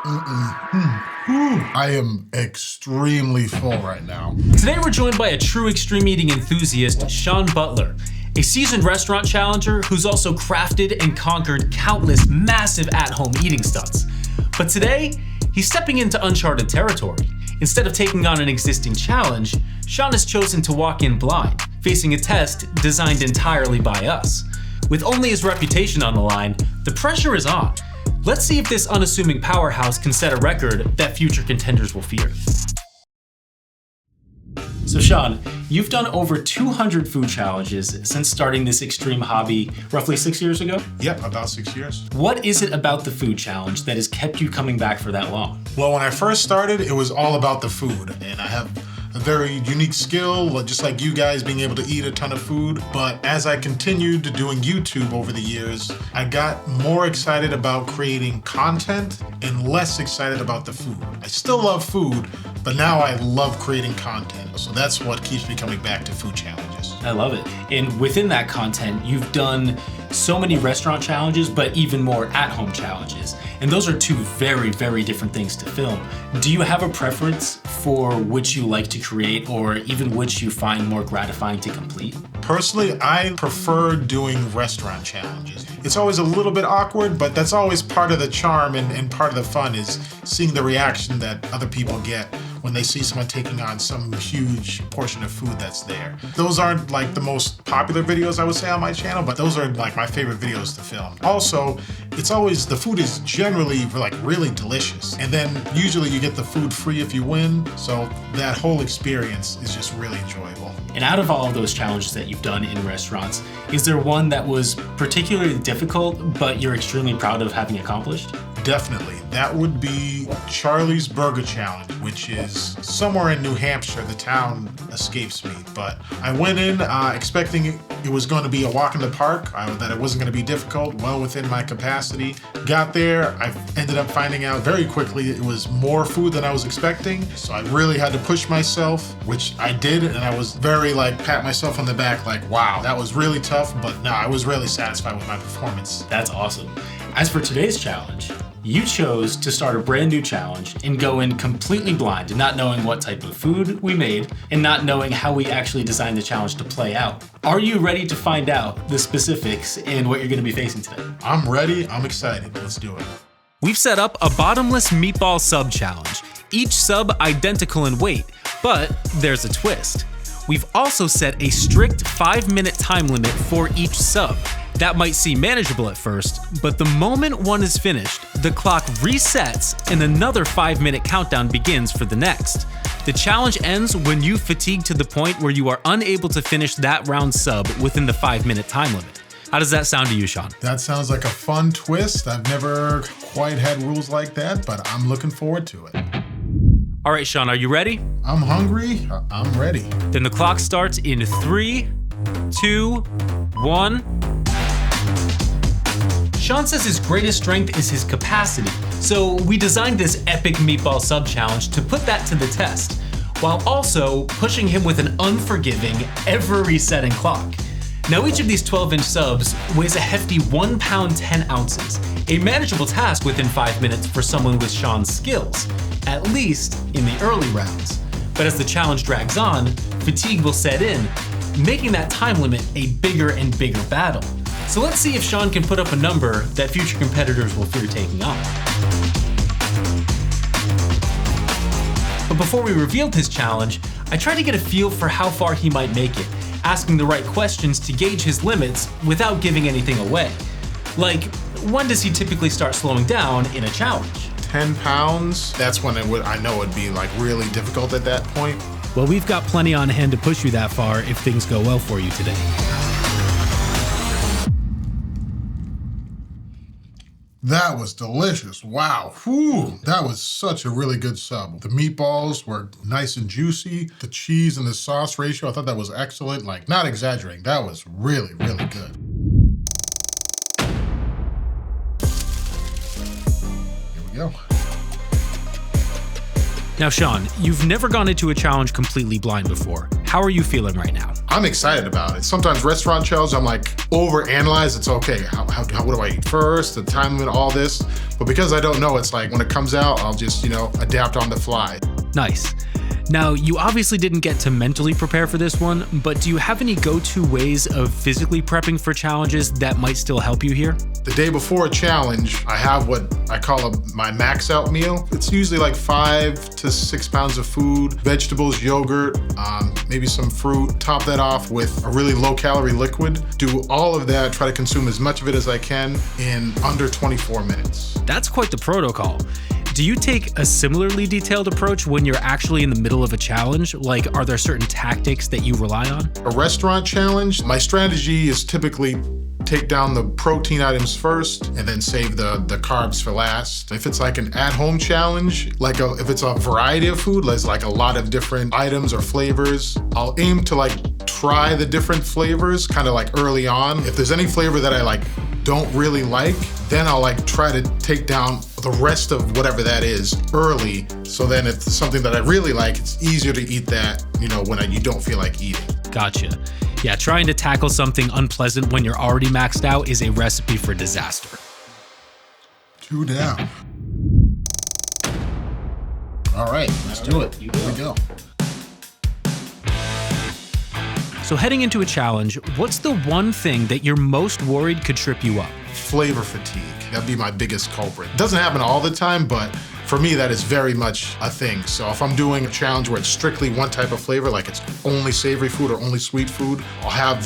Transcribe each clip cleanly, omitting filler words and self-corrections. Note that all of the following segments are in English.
I am extremely full right now. Today we're joined by a true extreme eating enthusiast, Shawn Butler, a seasoned restaurant challenger who's also crafted and conquered countless massive at-home eating stunts. But today, he's stepping into uncharted territory. Instead of taking on an existing challenge, Shawn has chosen to walk in blind, facing a test designed entirely by us. With only his reputation on the line, the pressure is on. Let's see if this unassuming powerhouse can set a record that future contenders will fear. So Shawn, you've done over 200 food challenges since starting this extreme hobby roughly 6 years ago? Yep, about 6 years. What is it about the food challenge that has kept you coming back for that long? Well, when I first started, it was all about the food, and I have a very unique skill, just like you guys, being able to eat a ton of food. But as I continued doing YouTube over the years, I got more excited about creating content and less excited about the food. I still love food, but now I love creating content. So that's what keeps me coming back to food challenges. I love it. And within that content, you've done so many restaurant challenges, but even more at-home challenges. And those are two very, very different things to film. Do you have a preference for which you like to create, or even which you find more gratifying to complete? Personally, I prefer doing restaurant challenges. It's always a little bit awkward, but that's always part of the charm and part of the fun is seeing the reaction that other people get when they see someone taking on some huge portion of food that's there. Those aren't like the most popular videos I would say on my channel, but those are like my favorite videos to film. Also, it's always, the food is generally like really delicious. And then usually you get the food free if you win. So that whole experience is just really enjoyable. And out of all of those challenges that you've done in restaurants, is there one that was particularly difficult, but you're extremely proud of having accomplished? Definitely. That would be Charlie's Burger Challenge, which is somewhere in New Hampshire. The town escapes me, but I went in expecting it was going to be a walk in the park, that it wasn't going to be difficult, well within my capacity. Got there, I ended up finding out very quickly it was more food than I was expecting, so I really had to push myself, which I did, and I was very pat myself on the back like, wow, that was really tough, but no, I was really satisfied with my performance. That's awesome. As for today's challenge, you chose to start a brand new challenge and go in completely blind, not knowing what type of food we made and not knowing how we actually designed the challenge to play out. Are you ready to find out the specifics and what you're going to be facing today? I'm ready. I'm excited. Let's do it. We've set up a bottomless meatball sub challenge, each sub identical in weight, but there's a twist. We've also set a strict 5-minute time limit for each sub. That might seem manageable at first, but the moment one is finished, the clock resets and another 5-minute countdown begins for the next. The challenge ends when you fatigue to the point where you are unable to finish that round sub within the 5-minute time limit. How does that sound to you, Shawn? That sounds like a fun twist. I've never quite had rules like that, but I'm looking forward to it. All right, Shawn, are you ready? I'm hungry. I'm ready. Then the clock starts in 3, 2, 1. Shawn says his greatest strength is his capacity, so we designed this epic meatball sub challenge to put that to the test, while also pushing him with an unforgiving, ever-resetting clock. Now each of these 12-inch subs weighs a hefty 1 pound 10 ounces, a manageable task within 5 minutes for someone with Shawn's skills, at least in the early rounds. But as the challenge drags on, fatigue will set in, making that time limit a bigger and bigger battle. So let's see if Shawn can put up a number that future competitors will fear taking on. But before we revealed his challenge, I tried to get a feel for how far he might make it, asking the right questions to gauge his limits without giving anything away. Like, when does he typically start slowing down in a challenge? 10 pounds, that's when I know it'd be really difficult at that point. Well, we've got plenty on hand to push you that far if things go well for you today. That was delicious. Wow. Whew. That was such a really good sub. The meatballs were nice and juicy. The cheese and the sauce ratio, I thought that was excellent. Not exaggerating. That was really, really good. Here we go. Now, Shawn, you've never gone into a challenge completely blind before. how are you feeling right now? I'm excited about it. Sometimes restaurant challenges, I'm like overanalyze. It's okay. What do I eat first? The time limit, all this. But because I don't know, it's like when it comes out, I'll just, adapt on the fly. Nice. Now, you obviously didn't get to mentally prepare for this one, but do you have any go-to ways of physically prepping for challenges that might still help you here? The day before a challenge, I have what I call my max out meal. It's usually like 5 to 6 pounds of food, vegetables, yogurt, maybe some fruit. Top that off with a really low calorie liquid. Do all of that, try to consume as much of it as I can in under 24 minutes. That's quite the protocol. Do you take a similarly detailed approach when you're actually in the middle of a challenge? Like, are there certain tactics that you rely on? A restaurant challenge, my strategy is typically take down the protein items first and then save the carbs for last. If it's like an at-home challenge, if it's a variety of food, there's like a lot of different items or flavors, I'll aim to try the different flavors kind of early on. If there's any flavor that I don't really like, then I'll try to take down the rest of whatever that is early. So then if it's something that I really like, it's easier to eat that, when you don't feel like eating. Gotcha. Yeah, trying to tackle something unpleasant when you're already maxed out is a recipe for disaster. 2 down. All right, let's do it. Here we go. So heading into a challenge, what's the one thing that you're most worried could trip you up? Flavor fatigue. That'd be my biggest culprit. It doesn't happen all the time, but for me, that is very much a thing. So if I'm doing a challenge where it's strictly one type of flavor, like it's only savory food or only sweet food, I'll have,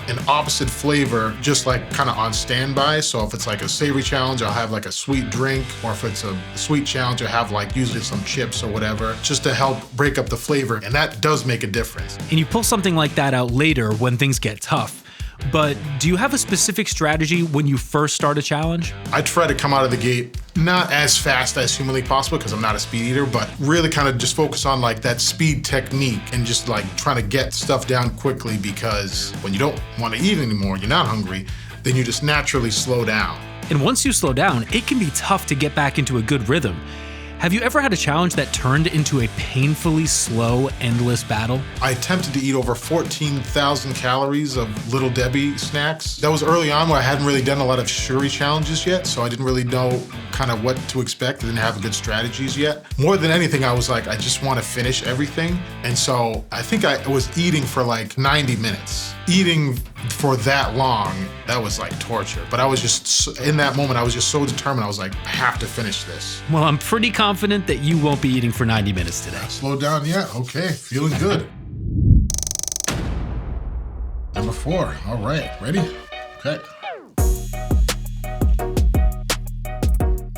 an opposite flavor just kind of on standby. So if it's a savory challenge, I'll have a sweet drink, or if it's a sweet challenge, I have usually some chips or whatever, just to help break up the flavor. And that does make a difference. And you pull something like that out later when things get tough. But do you have a specific strategy when you first start a challenge? I try to come out of the gate not as fast as humanly possible because I'm not a speed eater, but really kind of just focus on that speed technique and just trying to get stuff down quickly, because when you don't want to eat anymore, you're not hungry, then you just naturally slow down. And once you slow down, it can be tough to get back into a good rhythm. Have you ever had a challenge that turned into a painfully slow, endless battle? I attempted to eat over 14,000 calories of Little Debbie snacks. That was early on where I hadn't really done a lot of shuri challenges yet, so I didn't really know kind of what to expect. I didn't have good strategies yet. More than anything, I was I just want to finish everything. And so I think I was eating for 90 minutes. Eating for that long, that was torture. But I was just, in that moment, I was just so determined. I was I have to finish this. Well, I'm pretty confident that you won't be eating for 90 minutes today. Slow down yet? Okay, feeling good. Number 4, all right, ready? Okay.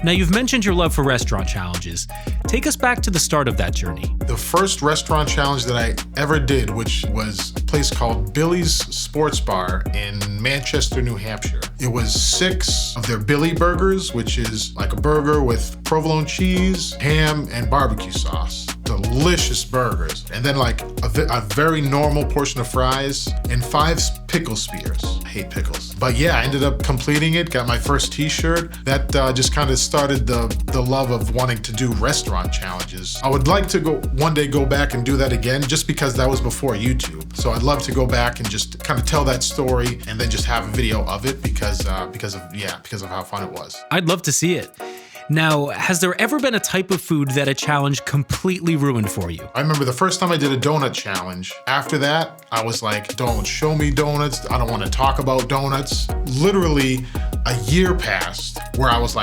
Now, you've mentioned your love for restaurant challenges. Take us back to the start of that journey. The first restaurant challenge that I ever did, which was a place called Billy's Sports Bar in Manchester, New Hampshire. It was 6 of their Billy burgers, which is a burger with provolone cheese, ham, and barbecue sauce. Delicious burgers. And then a very normal portion of fries and 5 pickle spears. I hate pickles. But yeah, I ended up completing it, got my first t-shirt. That just kind of started the love of wanting to do restaurant challenges. I would like to one day go back and do that again, just because that was before YouTube. So I'd love to go back and just kind of tell that story and then just have a video of it because of how fun it was. I'd love to see it. Now, has there ever been a type of food that a challenge completely ruined for you? I remember the first time I did a donut challenge. After that, I was don't show me donuts. I don't want to talk about donuts. Literally a year passed where I was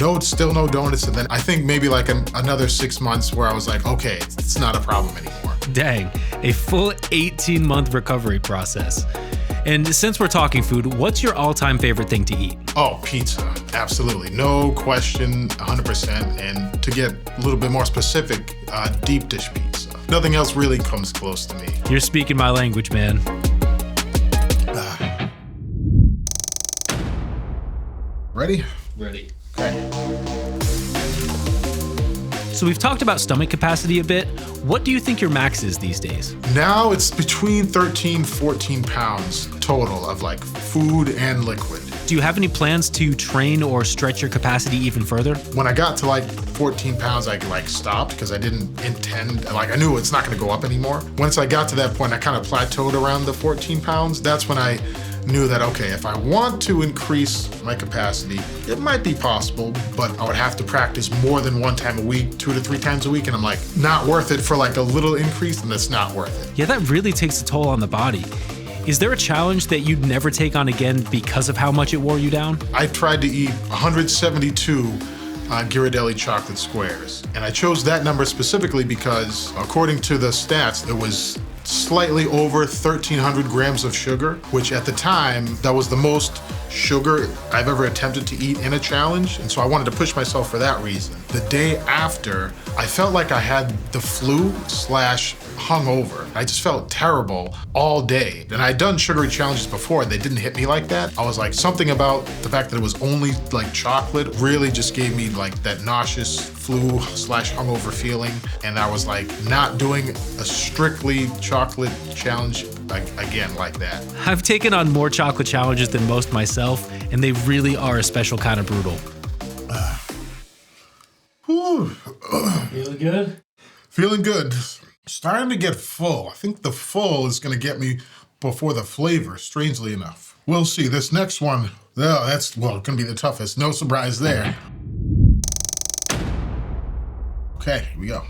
no, it's still no donuts. And then I think maybe another 6 months where I was okay, it's not a problem anymore. Dang, a full 18-month recovery process. And since we're talking food, what's your all-time favorite thing to eat? Oh, pizza. Absolutely. No question, 100%. And to get a little bit more specific, deep dish pizza. Nothing else really comes close to me. You're speaking my language, man. Ready? Ready. Okay. So we've talked about stomach capacity a bit. What do you think your max is these days? Now it's between 13, 14 pounds total of food and liquid. Do you have any plans to train or stretch your capacity even further? When I got to like 14 pounds, I like stopped because I didn't intend, like I knew it's not gonna go up anymore. Once I got to that point, I kind of plateaued around the 14 pounds. That's when I knew that, okay, if I want to increase my capacity, it might be possible, but I would have to practice more than one time a week, 2 to 3 times a week. And I'm like, not worth it for like a little increase, and that's not worth it. Yeah, that really takes a toll on the body. Is there a challenge that you'd never take on again because of how much it wore you down? I tried to eat 172 Ghirardelli chocolate squares. And I chose that number specifically because, according to the stats, it was slightly over 1,300 grams of sugar, which at the time, that was the most sugar I've ever attempted to eat in a challenge. And so I wanted to push myself for that reason. The day after, I felt like I had the flu / hungover. I just felt terrible all day. And I'd done sugary challenges before, they didn't hit me like that. I was like, something about the fact that it was only like chocolate really just gave me like that nauseous flu / hungover feeling. And I was like, not doing a strictly chocolate challenge again like that. I've taken on more chocolate challenges than most myself, and they really are a special kind of brutal. Feeling good? Feeling good. Starting to get full. I think the full is gonna get me before the flavor, strangely enough. We'll see. This next one, that's gonna be the toughest. No surprise there. Okay, here we go.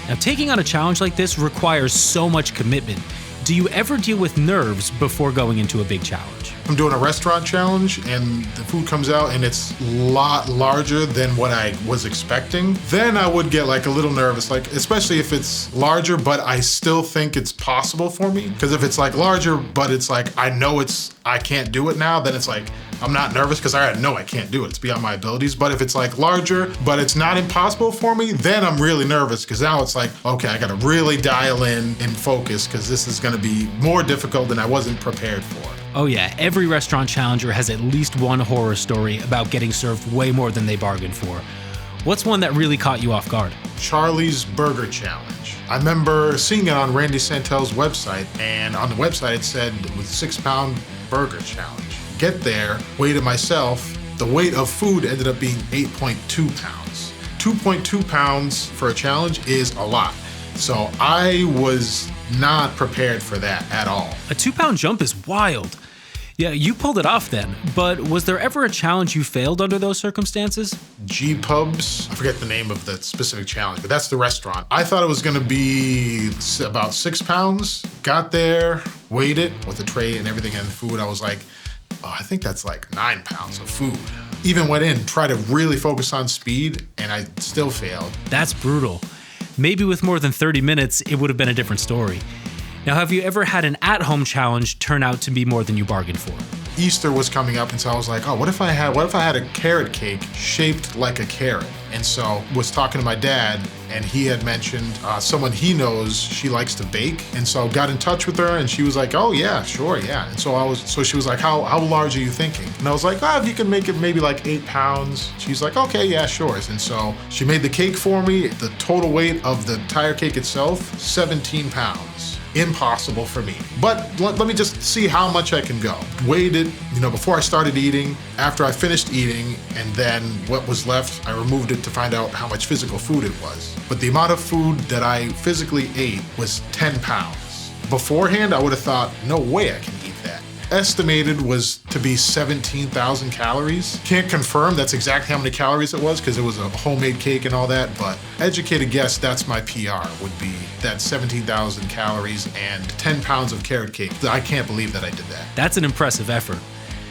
Now, taking on a challenge like this requires so much commitment. Do you ever deal with nerves before going into a big challenge? I'm doing a restaurant challenge and the food comes out and it's a lot larger than what I was expecting. Then I would get like a little nervous, like especially if it's larger, but I still think it's possible for me. Because if it's like larger, but it's like, I know I can't do it now, then it's like, I'm not nervous because I know I can't do it. It's beyond my abilities. But if it's like larger, but it's not impossible for me, then I'm really nervous because now it's like, okay, I gotta really dial in and focus because this is gonna be more difficult than I wasn't prepared for. Oh yeah, every restaurant challenger has at least one horror story about getting served way more than they bargained for. What's one that really caught you off guard? Charlie's Burger Challenge. I remember seeing it on Randy Santel's website, and on the website it said with 6-pound burger challenge. Get there, weighed myself, the weight of food ended up being 8.2 pounds. 2.2 pounds for a challenge is a lot. So I was not prepared for that at all. A 2-pound jump is wild. Yeah, you pulled it off then, but was there ever a challenge you failed under those circumstances? G-Pubs, I forget the name of the specific challenge, but that's the restaurant. I thought it was gonna be about 6 pounds. Got there, weighed it with the tray and everything and the food. I was like, oh, I think that's like 9 pounds of food. Even went in, tried to really focus on speed, and I still failed. That's brutal. Maybe with more than 30 minutes, it would have been a different story. Now, have you ever had an at-home challenge turn out to be more than you bargained for? Easter was coming up, and so I was like, oh, what if I had a carrot cake shaped like a carrot? And so was talking to my dad, and he had mentioned someone he knows, she likes to bake, and so got in touch with her, and she was like, oh yeah, sure, yeah. And so she was like, how large are you thinking? And I was like, if you can make it maybe like 8 pounds. She's like, okay, yeah, sure. And so she made the cake for me. The total weight of the entire cake itself, 17 pounds. Impossible for me. But let me just see how much I can go. Weighed it, before I started eating, after I finished eating, and then what was left, I removed it to find out how much physical food it was. But the amount of food that I physically ate was 10 pounds. Beforehand, I would have thought, no way I can eat that. Estimated was to be 17,000 calories. Can't confirm that's exactly how many calories it was because it was a homemade cake and all that, but educated guess, that's my PR, would be that 17,000 calories and 10 pounds of carrot cake. I can't believe that I did that. That's an impressive effort.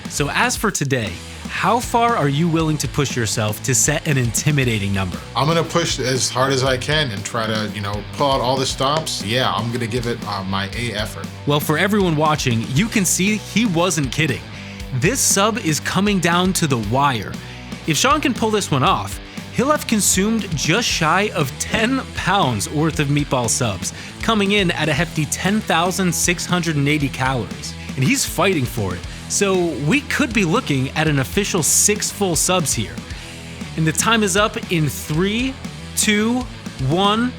So as for today, how far are you willing to push yourself to set an intimidating number? I'm gonna push as hard as I can and try to, pull out all the stops. Yeah, I'm gonna give it my A effort. Well, for everyone watching, you can see he wasn't kidding. This sub is coming down to the wire. If Shawn can pull this one off, he'll have consumed just shy of 10 pounds worth of meatball subs, coming in at a hefty 10,680 calories. And he's fighting for it. So we could be looking at an official 6 full subs here. And the time is up in 3, 2, 1.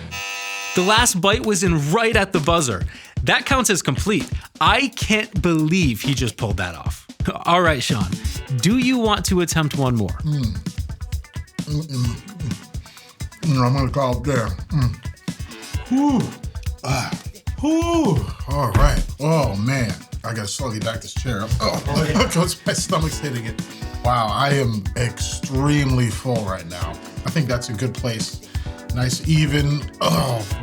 The last bite was in right at the buzzer. That counts as complete. I can't believe he just pulled that off. All right, Shawn. Do you want to attempt one more? I'm gonna call it there. Whew. Whew. All right. Oh man, I gotta slowly back this chair up. Oh, yeah. Because my stomach's hitting it. Wow, I am extremely full right now. I think that's a good place. Nice even,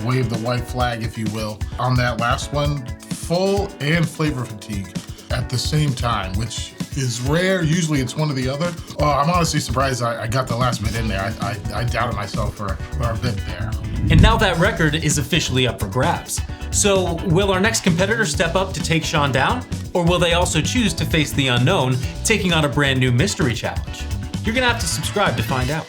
wave the white flag, if you will. On that last one, full and flavor fatigue at the same time, which is rare. Usually it's one or the other. Oh, I'm honestly surprised I got the last bit in there. I doubted myself for a bit there. And now that record is officially up for grabs. So will our next competitor step up to take Shawn down? Or will they also choose to face the unknown, taking on a brand new mystery challenge? You're gonna have to subscribe to find out.